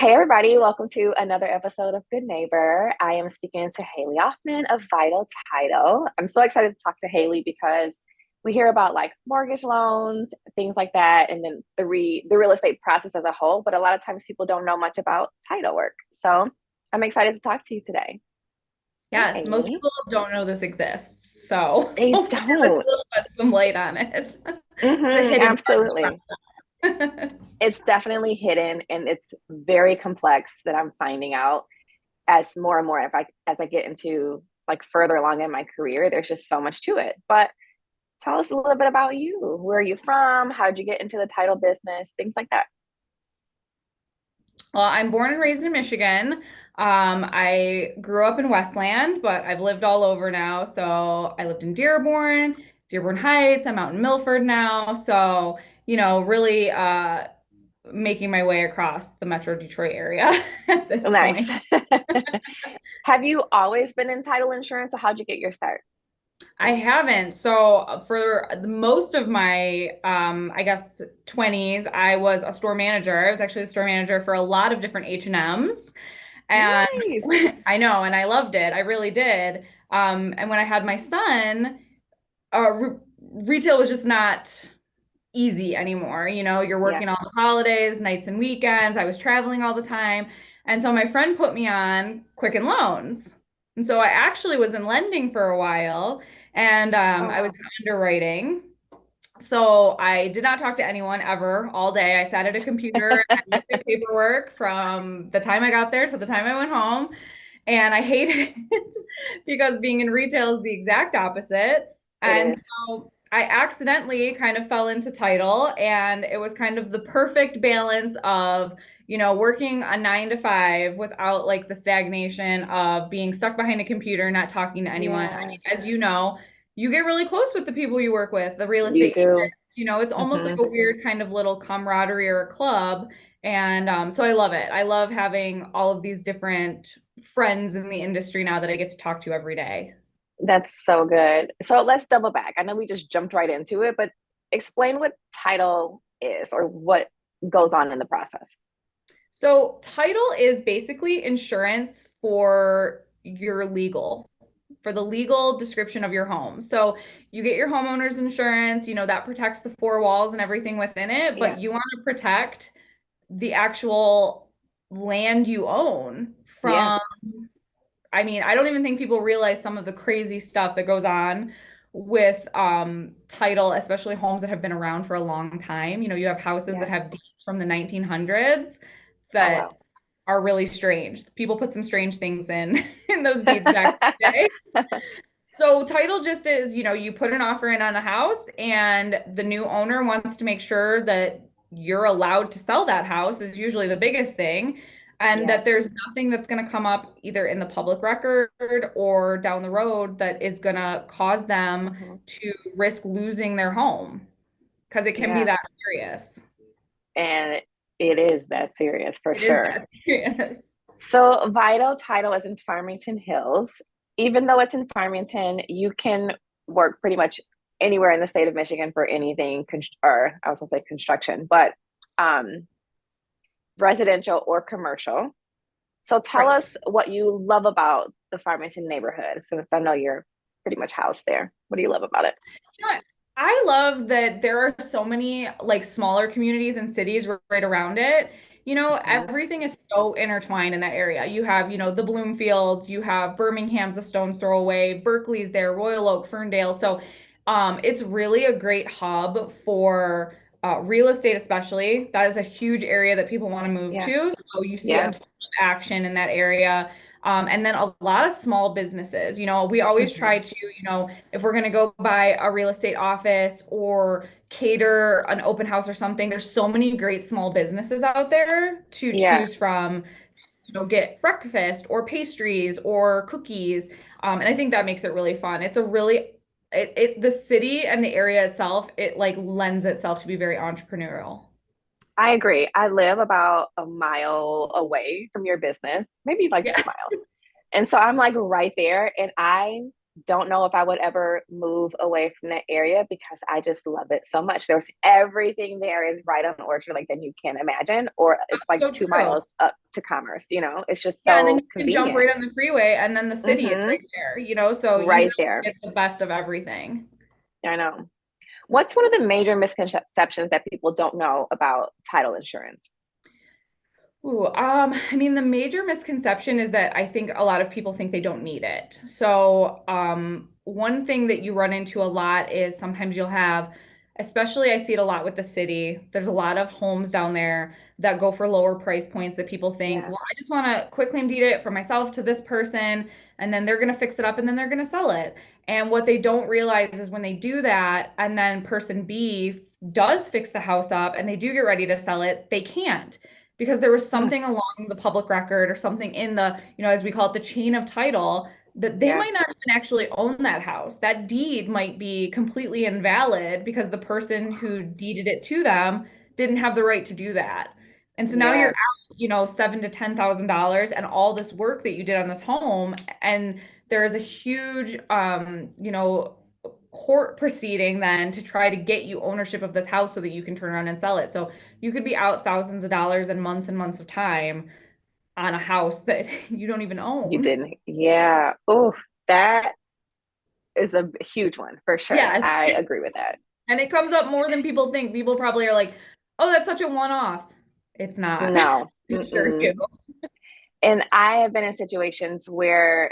Hey everybody, welcome to another episode of Good Neighbor. I am speaking to Haley Offman of Vital Title. I'm so excited to talk to Haley because we hear about like mortgage loans, things like that, and then the real estate process as a whole, but a lot of times people don't know much about title work. So I'm excited to talk to you today. Hey Yes, most Haley. people don't know this exists. So They hopefully this don't. will shed some light on it. It's the hidden part of Absolutely. the process. It's definitely hidden and it's very complex that I'm finding out as more and more as I get into like further along in my career, there's just so much to it. But tell us a little bit about you. Where are you from? How'd you get into the title business? Things like that. Well, I'm born and raised in Michigan. I grew up in Westland, but I've lived all over now. So I lived in Dearborn Heights. I'm out in Milford now. So, really making my way across the Metro Detroit area at this Nice. point. Have you always been in title insurance, or how'd you get your start? I haven't. So for most of my, I guess 20s, I was a store manager. I was actually the store manager for a lot of different H&Ms. And Nice. I know, and I loved it. I really did. And when I had my son, re retail was just not easy anymore. You're Yeah. working all the holidays, nights and weekends. I was traveling all the time. And so my friend put me on Quicken Loans. And so I actually was in lending for a while and Oh I was wow. in underwriting. So I did not talk to anyone ever all day. I sat at a computer and I looked at paperwork from the time I got there to the time I went home. And I hated it because being in retail is the exact opposite. It And is. so I accidentally kind of fell into title, and it was kind of the perfect balance of, working a 9 to 5 without like the stagnation of being stuck behind a computer, not talking to anyone. I Yeah, mean, as you know, you get really close with the people you work with, the real you estate do. agents. It's almost like Hmm. a weird kind of little camaraderie or a club. And so I love it. I love having all of these different friends in the industry now that I get to talk to every day. That's so good. So let's double back. I know we just jumped right into it, but explain what title is or what goes on in the process. So, title is basically insurance for the legal description of your home. So, you get your homeowner's insurance, that protects the four walls and everything within it, but Yeah. you want to protect the actual land you own Yeah. from. I mean, I don't even think people realize some of the crazy stuff that goes on with title, especially homes that have been around for a long time. You have houses that Yeah. have deeds from the 1900s Oh wow. that are really strange. People put some strange things in in those deeds back in the day. So title just is, you put an offer in on a house and the new owner wants to make sure that you're allowed to sell that house is usually the biggest thing. And Yeah. that there's nothing that's going to come up either in the public record or down the road that is going to cause them Hmm. to risk losing their home because it can be Yeah. that serious. And it is that serious for It is sure. that serious. So Vital Title is in Farmington Hills. Even though it's in Farmington, you can work pretty much anywhere in the state of Michigan for anything, or I was gonna say construction, but um, residential or commercial. So tell Right. us what you love about the Farmington neighborhood, since I know you're pretty much housed there. What do you love about it? You know what? I love that there are so many like smaller communities and cities right around it. Mhm. Everything is so intertwined in that area. You have, the Bloomfields, you have Birmingham's a stone's throw away, Berkeley's there, Royal Oak, Ferndale. So, it's really a great hub for real estate, especially. That is a huge area that people want to move Yeah, to. So you see a yeah. ton of action in that area. And then a lot of small businesses. We always Hmm. try to, if we're going to go buy a real estate office or cater an open house or something, there's so many great small businesses out there to Yeah, choose from, get breakfast or pastries or cookies. And I think that makes it really fun. It's a really, the city and the area itself, it like lends itself to be very entrepreneurial. I agree. I live about a mile away from your business, maybe like Yeah. 2 miles. And so I'm like right there. And I don't know if I would ever move away from that area because I just love it so much. There's everything there is right on the orchard, like that you can imagine, or it's like So two true. miles up to Commerce. It's just Yeah, and then so you can jump convenient. right on the freeway and then the city is Mm-hmm. right there, so you Right really there. get the best of everything. I know. What's one of the major misconceptions that people don't know about title insurance? Ooh, I mean, the major misconception is that I think a lot of people think they don't need it. So, one thing that you run into a lot is sometimes you'll have, especially I see it a lot with the city, there's a lot of homes down there that go for lower price points that people think, Yeah. well, I just want to quit claim deed it for myself to this person, and then they're going to fix it up and then they're going to sell it. And what they don't realize is when they do that, and then person B does fix the house up and they do get ready to sell it, they can't because there was Mm, something along the public record or something in the, as we call it, the chain of title that they yeah. might not even actually own that house. That deed might be completely invalid because the person who deeded it to them didn't have the right to do that. And so now you're Yeah. out, $7,000 to $10,000 and all this work that you did on this home. And there is a huge, court proceeding then to try to get you ownership of this house so that you can turn around and sell it. So you could be out thousands of dollars and months of time on a house that you don't even You own. didn't. Yeah. Oh, that is a huge one for sure. Yes. I agree with that. And it comes up more than people think. People probably are like, oh, that's such a one-off. It's not. No. I assure you. Mm-mm. And I have been in situations where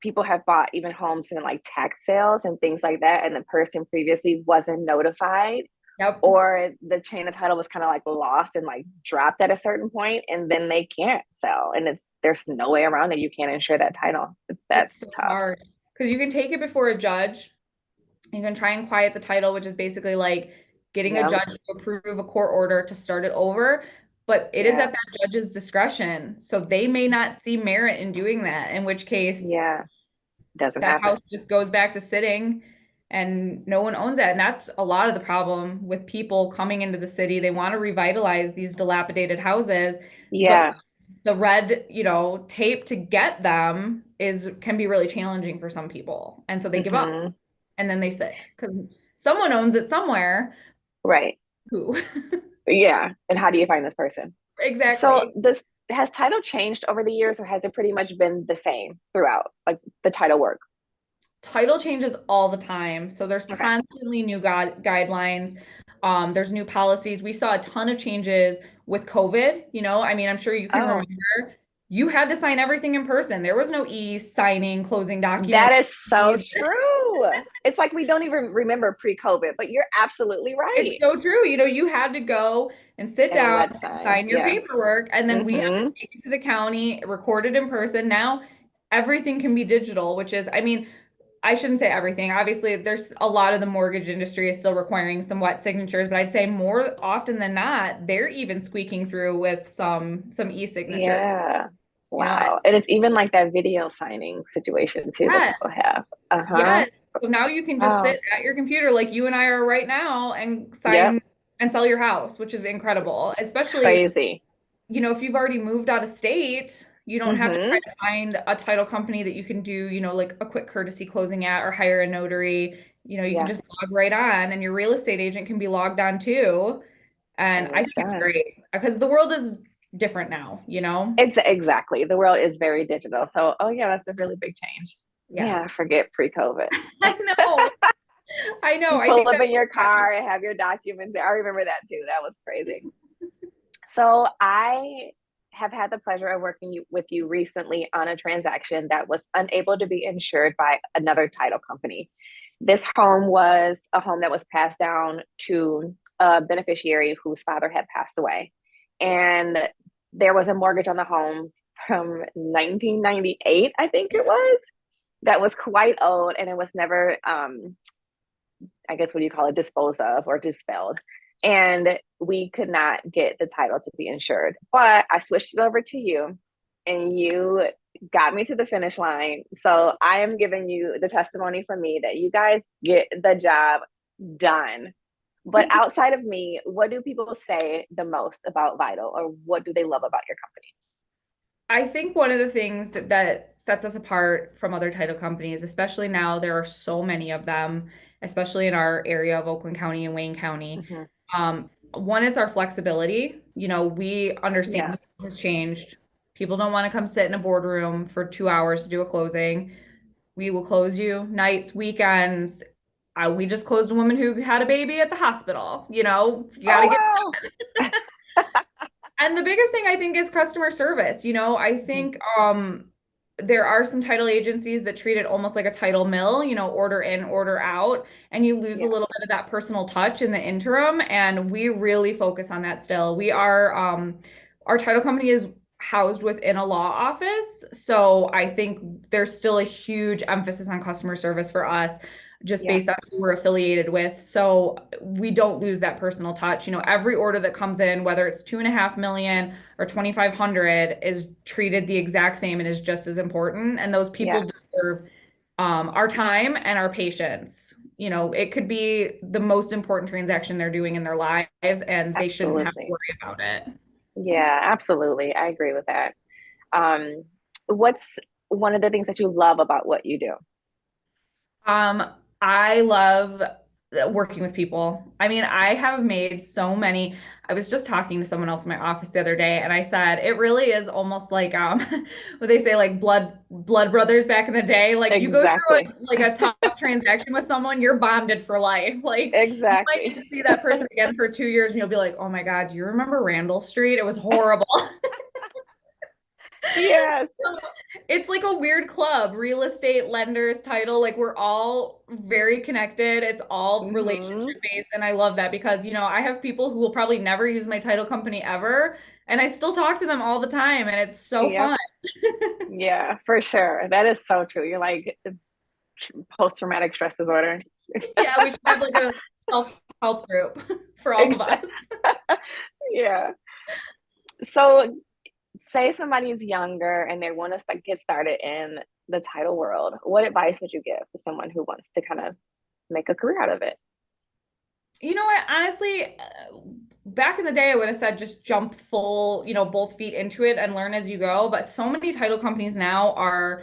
people have bought even homes in like tax sales and things like that, and the person previously wasn't notified, Yep. or the chain of title was kind of like lost and like dropped at a certain point, and then they can't sell. And there's no way around it. You can't insure that title. It's That's so tough. hard because you can take it before a judge. You can try and quiet the title, which is basically like getting a Yeah. judge to approve a court order to start it over. But it is Yeah. at that judge's discretion. So they may not see merit in doing that, in which case Yeah. Doesn't that house happen. just goes back to sitting and no one owns it. And that's a lot of the problem with people coming into the city. They want to revitalize these dilapidated houses, but Yeah. the red, tape to get them is can be really challenging for some people. And so they give up Hmm. and then they sit because someone owns it somewhere. Right. Who? Yeah. And how do you find this person? So Exactly. this has title changed over the years, or has it pretty much been the same throughout, like the title work? Title changes all the time. So there's Okay. constantly new guidelines. There's new policies. We saw a ton of changes with COVID. I mean, I'm sure you can Oh, remember you had to sign everything in person. There was no e-signing, closing that documents. is so true. It's like we don't even remember pre-COVID, but you're absolutely It's right. so true. You had to go and sit And down wet and sign. sign your Yeah. paperwork, and then we have to Mm-hmm. take it to the county, record it in person. Now everything can be digital, which is, I mean, I shouldn't say everything. Obviously, there's a lot of the mortgage industry is still requiring some wet signatures, but I'd say more often than not, they're even squeaking through with some e-signatures. Yeah. And Wow. And it's even like that video signing situation too that people yes, have. Uh-huh. yes. So now you can just Wow. sit at your computer like you and I are right now and Yep. sign and sell your house, which is incredible. Especially, Crazy. if you've already moved out of state, you don't have to try Mm-hmm. to find a title company that you can do, like a quick courtesy closing at or hire a notary. You can Yeah. just log right on and your real estate agent can be logged on too. And And I it's think it's done. great because the world is different now. It's exactly. The world is very digital. So, oh yeah, that's a really big change. Yeah. Man, I forget pre-COVID. I know. I know. You I pull think up that's in your what car and have your documents there. I remember that too. That was crazy. So I have had the pleasure of working with you recently on a transaction that was unable to be insured by another title company. This home was a home that was passed down to a beneficiary whose father had passed away. And there was a mortgage on the home from 1998, I think it was, that was quite old, and it was never I guess what do you call it, disposed of or dispelled. And we could not get the title to be insured. But I switched it over to you, and you got me to the finish line. So I am giving you the testimony from me that you guys get the job done. But outside of me, what do people say the most about Vital, or what do they love about your company? I think one of the things that sets us apart from other title companies, especially now, there are so many of them, especially in our area of Oakland County and Wayne County. Hmm. One is our flexibility. We understand Yeah. the world has changed. People don't want to come sit in a boardroom for 2 hours to do a closing. We will close you nights, weekends. We just closed a woman who had a baby at the hospital. You got to get. Oh, And the biggest thing I think is customer service. I wow. think there are some title agencies that treat it almost like a title mill, order in, order out, and you lose a Yeah. little bit of that personal touch in the interim. And we really focus on that still. Our title company is housed within a law office. So I think there's still a huge emphasis on customer service for us, just Yeah. based on who we're affiliated with. So we don't lose that personal touch. Every order that comes in, whether it's 2.5 million or 2,500, is treated the exact same and is just as important. And those Yeah. people deserve our time and our patience. It could be the most important transaction they're doing in their lives, and they shouldn't have to Absolutely. worry about it. Yeah, absolutely. I agree with that. Um, what's one of the things that you love about what you do? Um, I love working with people. I mean, I have made so many. I was just talking to someone else in my office the other day, and I said it really is almost like what they say, like blood brothers back in the day. Like you go through Exactly. a tough transaction with someone, you're bonded for life. Like you might Exactly. need to see that person again for 2 years, and you'll be like, oh my God, do you remember Randall Street? It was horrible. Yes. It's like a weird club, real estate lenders, title, like we're all very connected. It's all Hmm. relationship based. And I love that because, I have people who will probably never use my title company ever. And I still talk to them all the time. And it's so Yep. fun. Yeah, for sure. That is so true. You're like post-traumatic stress disorder. Yeah, we should have like a self-help group for all of Exactly. us. Yeah. So say somebody is younger and they want to get started in the title world. What advice would you give to someone who wants to kind of make a career out of it? You know what? Honestly, back in the day, I would have said just jump full, both feet into it and learn as you go. But so many title companies now are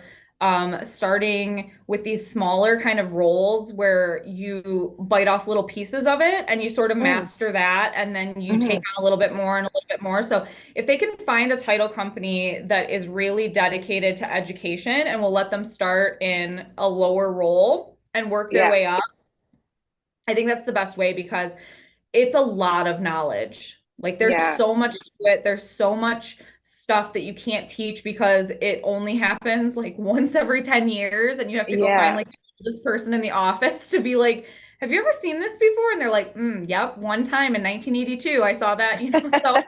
starting with these smaller kind of roles where you bite off little pieces of it and you sort of Mm. master that, and then you take Hmm. on a little bit more and a little bit more. So if they can find a title company that is really dedicated to education and will let them start in a lower role and work their Yeah. way up, I think that's the best way because it's a lot of knowledge. Like there's Yeah. so much to it. There's so much stuff that you can't teach because it only happens like once every 10 years and you have to go find Yeah. like this person in the office to be like, have you ever seen this before? And they're like, yep, one time in 1982 I saw that, So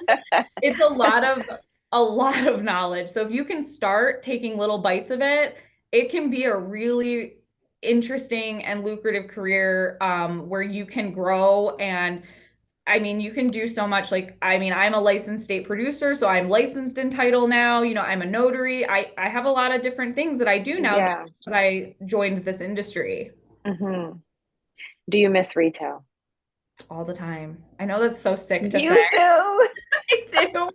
it's a lot of knowledge. So if you can start taking little bites of it, it can be a really interesting and lucrative career where you can grow. And I mean, you can do so much. Like, I mean, I'm a licensed state producer, so I'm licensed in title now. I'm a notary. I have a lot of different things that I do now just Yeah. because I joined this industry Hmm. Do you miss retail? all the time. I know that's so sick to say. You do. I do.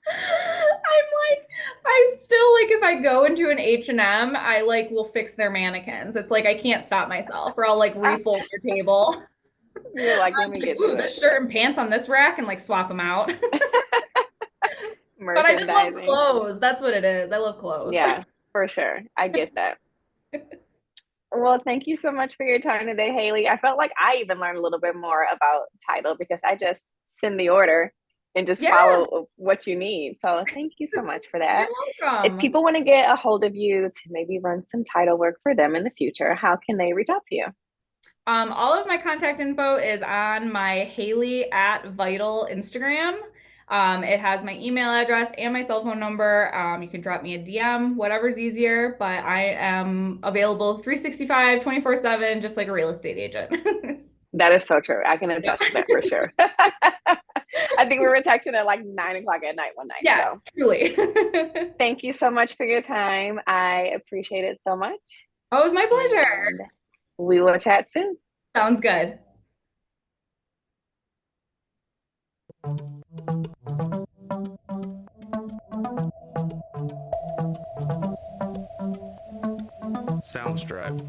I'm like, I still like if I go into an H&M, I like will fix their mannequins. It's like I can't stop myself, or I'll like refold their table. You're like, let I'm me like, get ooh, to this shirt and pants on this rack and like swap them out. it. But I just love Merchandising. clothes. That's what it is. I love clothes. Yeah, for sure. I get that. Well, thank you so much for your time today, Haley. I felt like I even learned a little bit more about title because I just send the order and just Yeah, follow what you need. So thank you so much for you're that. If welcome. people want to get a hold of you to maybe run some title work for them in the future, how can they reach out to you? All of my contact info is on my Haley at Vital Instagram. It has my email address and my cell phone number. You can drop me a DM, whatever's easier, but I am available 365, 24/7, just like a real estate agent. That is so true. I can Yep. attest to that for sure. I think we were texting at like 9 o'clock at night one night. Yeah, So truly. thank you so much for your time. I appreciate it so much. Oh, it was my pleasure. And we will chat soon. Sounds good. Soundstripe.